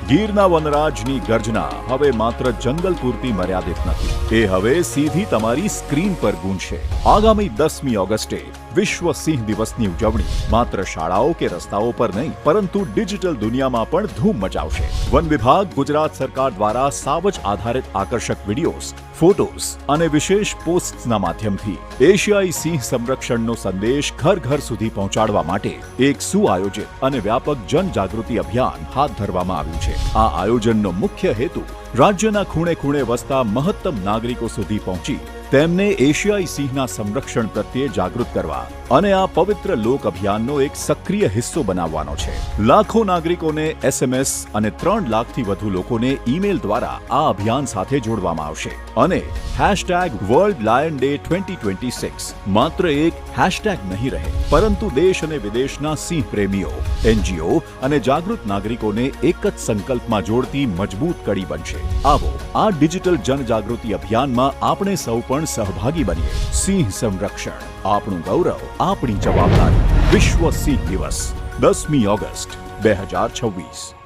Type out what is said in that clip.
ગીરના વનરાજની ગર્જના હવે માત્ર જંગલ પૂરતી મર્યાદિત નથી, એ હવે સીધી તમારી સ્ક્રીન પર ગૂંજશે. આગામી 10મી ઓગસ્ટે વિશ્વ સિંહ દિવસની ઉજવણી માત્ર શાળાઓ કે રસ્તાઓ પર નહીં, પરંતુ ડિજિટલ દુનિયામાં પણ ધૂમ મચાવશે. વન વિભાગ, ગુજરાત સરકાર દ્વારા સાવજ આધારિત આકર્ષક વિડીયોઝ, ફોટોઝ અને વિશેષ પોસ્ટ્સના માધ્યમથી એશિયાઈ સિંહ સંરક્ષણનો સંદેશ ઘર ઘર સુધી પહોંચાડવા માટે એક સુઆયોજિત અને વ્યાપક જનજાગૃતિ અભિયાન હાથ ધરવામાં આવ્યું છે. આ આયોજનનો મુખ્ય હેતુ રાજ્યના ખૂણે ખૂણે વસતા મહત્તમ નાગરિકો સુધી પહોંચી તેમને એશિયાઈ સિંહના સંરક્ષણ પ્રત્યે જાગૃત કરવા અને આ પવિત્ર લોક અભિયાનનો એક સક્રિય હિસ્સો બનાવવાનો છે. લાખો નાગરિકોને SMS અને 3 લાખથી વધુ લોકોને ઈમેલ દ્વારા આ અભિયાન સાથે જોડવામાં આવશે અને #World Lion Day 2026 માત્ર એક હેશટેગ નહીં રહે, પરંતુ દેશ અને વિદેશના સિંહ પ્રેમીઓ, NGO અને જાગૃત નાગરિકોને એક જ સંકલ્પમાં જોડતી મજબૂત કડી બનશે. આવો આ ડિજિટલ જનજાગૃતિ અભિયાનમાં આપણે સૌ પણ સહભાગી બનીએ. સિંહ સંરક્ષણ, આપણું ગૌરવ, આપણી જવાબદારી. વિશ્વ સિંહ દિવસ 10મી ઓગસ્ટ 2026.